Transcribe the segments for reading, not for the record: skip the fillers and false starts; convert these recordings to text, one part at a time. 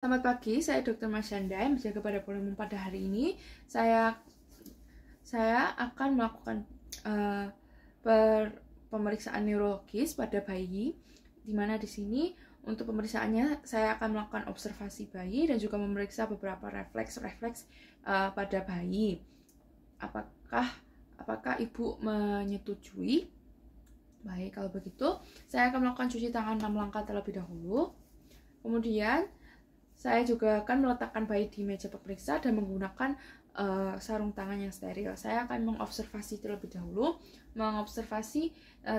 Selamat pagi, saya Dr. Marsyanda yang menjaga pada volume pada hari ini. Saya akan melakukan pemeriksaan neurologis pada bayi, di mana di sini untuk pemeriksaannya saya akan melakukan observasi bayi dan juga memeriksa beberapa refleks pada bayi. Apakah ibu menyetujui? Baik, kalau begitu saya akan melakukan cuci tangan 6 langkah terlebih dahulu. Kemudian saya juga akan meletakkan bayi di meja pemeriksa dan menggunakan sarung tangan yang steril. Saya akan mengobservasi terlebih dahulu, mengobservasi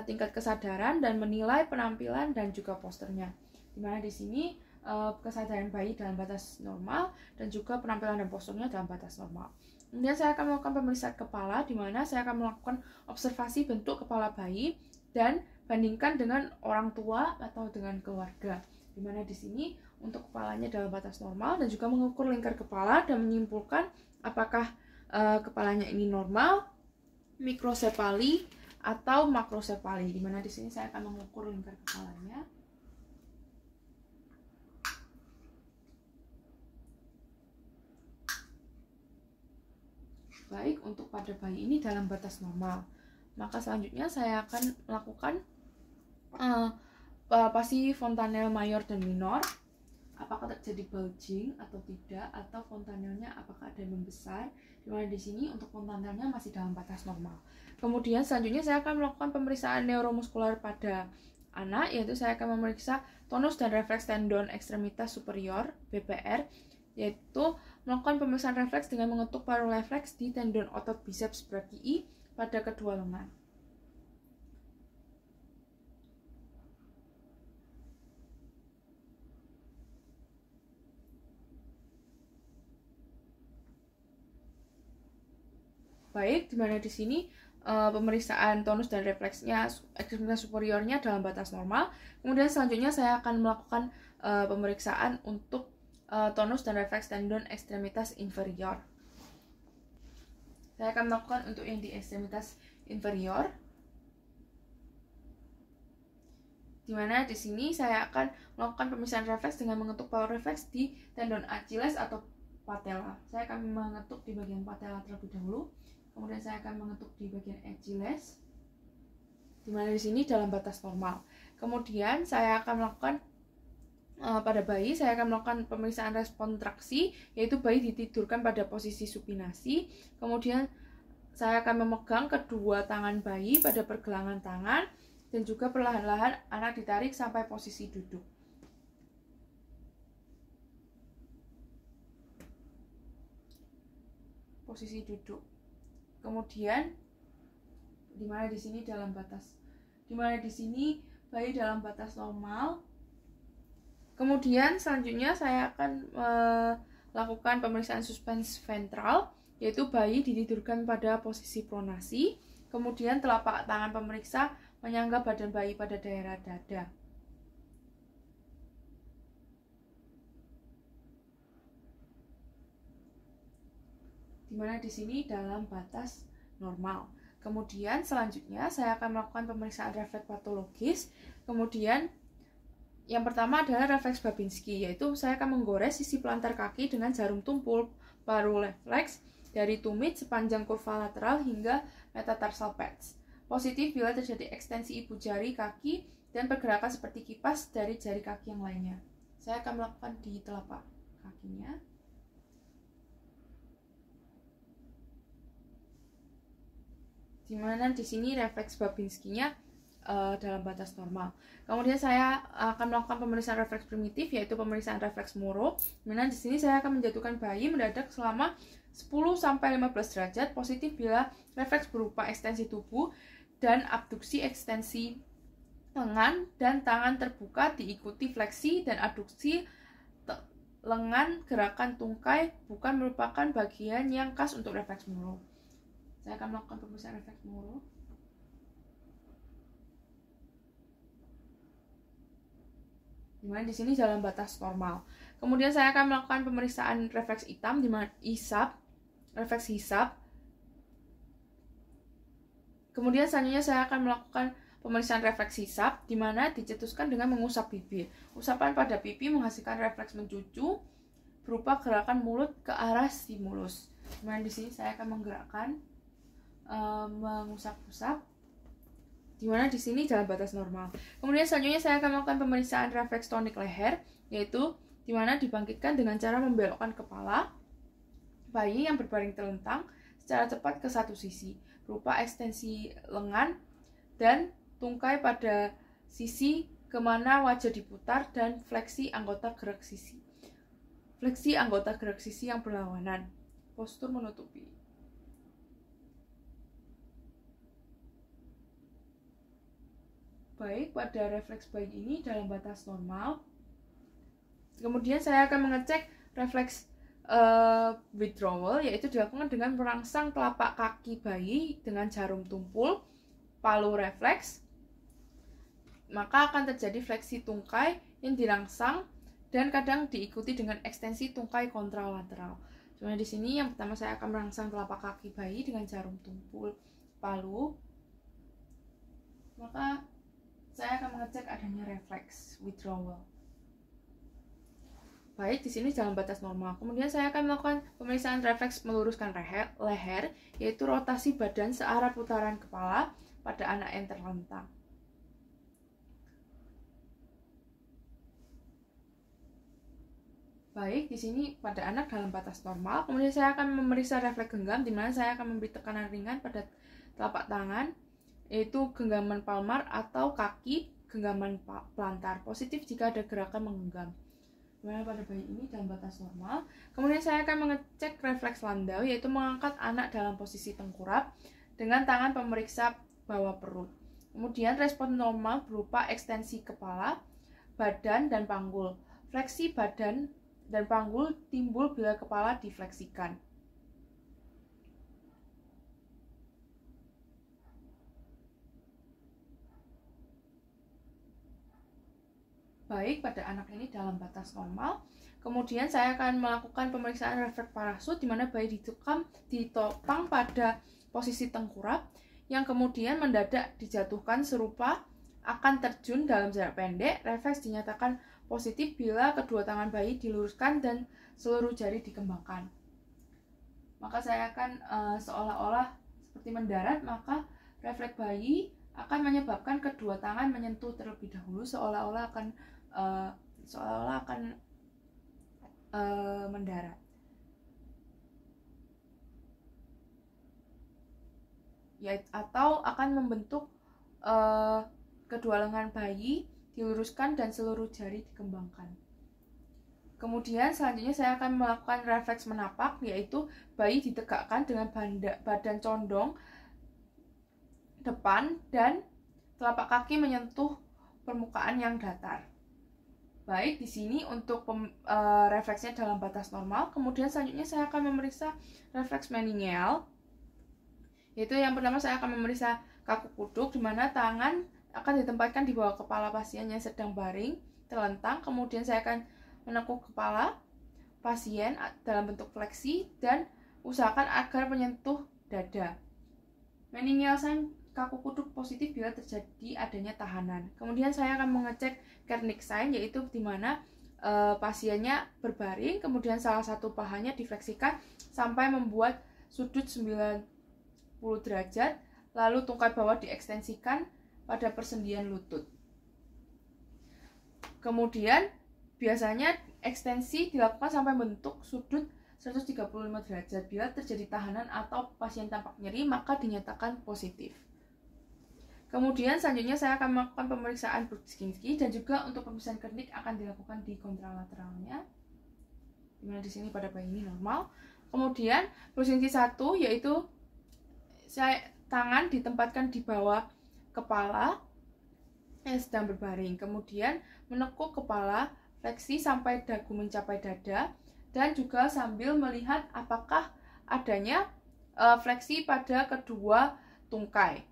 tingkat kesadaran dan menilai penampilan dan juga posturnya. Dimana di sini kesadaran bayi dalam batas normal dan juga penampilan dan posturnya dalam batas normal. Kemudian saya akan melakukan pemeriksaan kepala, di mana saya akan melakukan observasi bentuk kepala bayi dan bandingkan dengan orang tua atau dengan keluarga. Dimana di sini untuk kepalanya dalam batas normal dan juga mengukur lingkar kepala dan menyimpulkan apakah kepalanya ini normal, mikrosefali atau makrosefali. Dimana di sini saya akan mengukur lingkar kepalanya. Baik, untuk pada bayi ini dalam batas normal. Maka selanjutnya saya akan melakukan palpasi fontanel mayor dan minor. Apakah terjadi bulging atau tidak, atau fontanelnya apakah ada yang membesar. Dimana di sini untuk fontanelnya masih dalam batas normal. Kemudian selanjutnya saya akan melakukan pemeriksaan neuromuskular pada anak, yaitu saya akan memeriksa tonus dan refleks tendon ekstremitas superior (BPR), yaitu melakukan pemeriksaan refleks dengan mengetuk paru refleks di tendon otot biceps brachii pada kedua lengan. Baik, dimana di sini pemeriksaan tonus dan refleksnya ekstremitas superiornya dalam batas normal. Kemudian selanjutnya saya akan melakukan pemeriksaan untuk tonus dan refleks tendon ekstremitas inferior. Saya akan melakukan untuk yang di ekstremitas inferior, dimana di sini saya akan melakukan pemeriksaan refleks dengan mengetuk paru refleks di tendon Achilles atau patella. Saya akan mengetuk di bagian patella terlebih dahulu. Kemudian saya akan mengetuk di bagian Achilles, dimana di sini dalam batas normal. Kemudian saya akan melakukan pada bayi, saya akan melakukan pemeriksaan respon traksi, yaitu bayi ditidurkan pada posisi supinasi. Kemudian saya akan memegang kedua tangan bayi pada pergelangan tangan dan juga perlahan-lahan anak ditarik sampai posisi duduk. Posisi duduk. Kemudian dimana di sini bayi dalam batas normal. Kemudian selanjutnya saya akan melakukan pemeriksaan suspens ventral, yaitu bayi ditidurkan pada posisi pronasi. Kemudian telapak tangan pemeriksa menyangga badan bayi pada daerah dada. Dimana di sini dalam batas normal. Kemudian selanjutnya saya akan melakukan pemeriksaan refleks patologis. Kemudian yang pertama adalah refleks Babinski, yaitu saya akan menggores sisi pelantar kaki dengan jarum tumpul paru refleks dari tumit sepanjang kurva lateral hingga metatarsal pads. Positif bila terjadi ekstensi ibu jari kaki dan pergerakan seperti kipas dari jari kaki yang lainnya. Saya akan melakukan di telapak kakinya. Dimana di sini refleks Babinskinya dalam batas normal. Kemudian saya akan melakukan pemeriksaan refleks primitif, yaitu pemeriksaan refleks Moro. Dimana di sini saya akan menjatuhkan bayi mendadak selama 10-15 derajat, positif bila refleks berupa ekstensi tubuh dan abduksi ekstensi lengan dan tangan terbuka diikuti fleksi dan aduksi lengan. Gerakan tungkai bukan merupakan bagian yang khas untuk refleks Moro. Saya akan melakukan pemeriksaan refleks Moro. Dimana di sini dalam batas normal. Kemudian saya akan melakukan pemeriksaan refleks hitam, dimana refleks hisap. Kemudian selanjutnya saya akan melakukan pemeriksaan refleks hisap, di mana dicetuskan dengan mengusap bibir. Usapan pada pipi menghasilkan refleks mencucu berupa gerakan mulut ke arah stimulus. Kemudian di sini saya akan menggerakkan mengusap-usap, di mana di sini dalam batas normal. Kemudian selanjutnya saya akan melakukan pemeriksaan refleks tonik leher, yaitu di mana dibangkitkan dengan cara membelokkan kepala bayi yang berbaring telentang secara cepat ke satu sisi, berupa ekstensi lengan dan tungkai pada sisi kemana wajah diputar, dan fleksi anggota gerak sisi. Fleksi anggota gerak sisi yang berlawanan. Postur menutupi. Baik, pada refleks bayi ini dalam batas normal. Kemudian saya akan mengecek refleks withdrawal, yaitu dilakukan dengan merangsang telapak kaki bayi dengan jarum tumpul, palu refleks. Maka akan terjadi fleksi tungkai yang dirangsang dan kadang diikuti dengan ekstensi tungkai kontralateral. Cuma di sini yang pertama saya akan merangsang telapak kaki bayi dengan jarum tumpul palu. Maka saya akan mengecek adanya refleks withdrawal. Baik, di sini dalam batas normal. Kemudian saya akan melakukan pemeriksaan refleks meluruskan leher, yaitu rotasi badan searah putaran kepala pada anak yang terlentang. Baik, di sini pada anak dalam batas normal. Kemudian saya akan memeriksa refleks genggam, di mana saya akan memberi tekanan ringan pada telapak tangan, yaitu genggaman palmar atau kaki genggaman plantar. Positif jika ada gerakan menggenggam. Dimana pada bayi ini dalam batas normal. Kemudian saya akan mengecek refleks landau, yaitu mengangkat anak dalam posisi tengkurap dengan tangan pemeriksa bawah perut. Kemudian respon normal berupa ekstensi kepala, badan, dan panggul. Fleksi badan dan panggul timbul bila kepala difleksikan. Baik, pada anak ini dalam batas normal. Kemudian saya akan melakukan pemeriksaan refleks parasut, di mana bayi ditopang pada posisi tengkurap, yang kemudian mendadak dijatuhkan serupa akan terjun dalam jarak pendek. Refleks dinyatakan positif bila kedua tangan bayi diluruskan dan seluruh jari dikembangkan. Maka saya akan seolah-olah seperti mendarat, maka refleks bayi akan menyebabkan kedua tangan menyentuh terlebih dahulu, seolah-olah akan mendarat. Ya, atau akan membentuk kedua lengan bayi diluruskan dan seluruh jari dikembangkan. Kemudian selanjutnya saya akan melakukan refleks menapak, yaitu bayi ditegakkan dengan badan condong depan dan telapak kaki menyentuh permukaan yang datar. Baik, di sini untuk refleksnya dalam batas normal. Kemudian selanjutnya saya akan memeriksa refleks meningeal, yaitu yang pertama saya akan memeriksa kaku kuduk, di mana tangan akan ditempatkan di bawah kepala pasien yang sedang baring terlentang. Kemudian saya akan menekuk kepala pasien dalam bentuk fleksi dan usahakan agar menyentuh dada. Meningeal sign kaku kuduk positif bila terjadi adanya tahanan. Kemudian saya akan mengecek Kernick sign, yaitu di mana pasiennya berbaring, kemudian salah satu pahanya difleksikan sampai membuat sudut 90 derajat, lalu tungkai bawah diekstensikan pada persendian lutut. Kemudian biasanya ekstensi dilakukan sampai bentuk sudut 135 derajat. Bila terjadi tahanan atau pasien tampak nyeri, maka dinyatakan positif. Kemudian selanjutnya saya akan melakukan pemeriksaan Brudzinski, dan juga untuk pemeriksaan Kernick akan dilakukan di kontralateralnya, dimana di sini pada bayi ini normal. Kemudian Brudzinski 1, yaitu tangan ditempatkan di bawah kepala yang sedang berbaring, kemudian menekuk kepala, fleksi sampai dagu mencapai dada, dan juga sambil melihat apakah adanya fleksi pada kedua tungkai.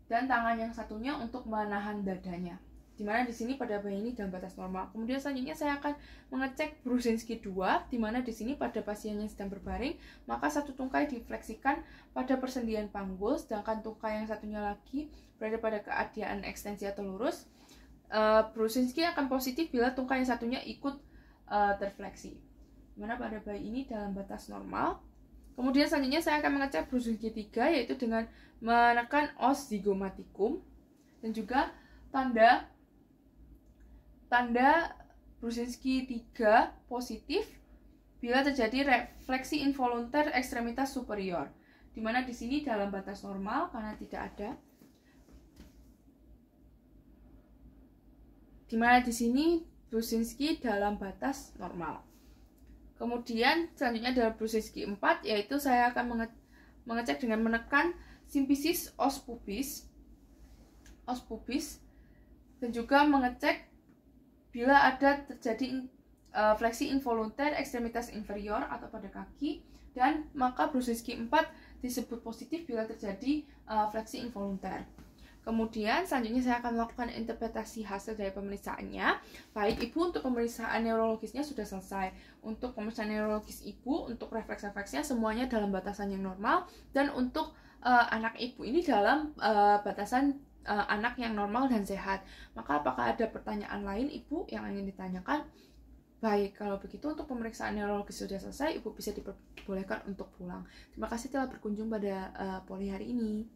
Dan tangan yang satunya untuk menahan dadanya. Dimana di sini pada bayi ini dalam batas normal. Kemudian selanjutnya saya akan mengecek Brudzinski 2, dimana di sini pada pasien yang sedang berbaring, maka satu tungkai difleksikan pada persendian panggul, sedangkan tungkai yang satunya lagi berada pada keadaan ekstensi atau lurus. Brudzinski akan positif bila tungkai yang satunya ikut terfleksi, dimana pada bayi ini dalam batas normal. Kemudian selanjutnya saya akan mengecek Brudzinski 3, yaitu dengan menekan os zygomatikum dan juga tanda Brudzinski 3 positif bila terjadi refleksi involunter ekstremitas superior, di mana di sini dalam batas normal karena tidak ada. Di mana di sini Brudzinski dalam batas normal. Kemudian selanjutnya adalah Brudzinski 4, yaitu saya akan mengecek dengan menekan simfisis os pubis dan juga mengecek bila ada terjadi fleksi involunter ekstremitas inferior atau pada kaki, dan maka Brudzinski 4 disebut positif bila terjadi fleksi involunter. Kemudian selanjutnya saya akan melakukan interpretasi hasil dari pemeriksaannya. Baik ibu, untuk pemeriksaan neurologisnya sudah selesai. Untuk pemeriksaan neurologis ibu, untuk refleks-refleksnya semuanya dalam batasan yang normal, dan untuk anak ibu ini dalam batasan anak yang normal dan sehat. Maka apakah ada pertanyaan lain ibu yang ingin ditanyakan? Baik, kalau begitu untuk pemeriksaan neurologis sudah selesai, ibu bisa diperbolehkan untuk pulang. Terima kasih telah berkunjung pada poli hari ini.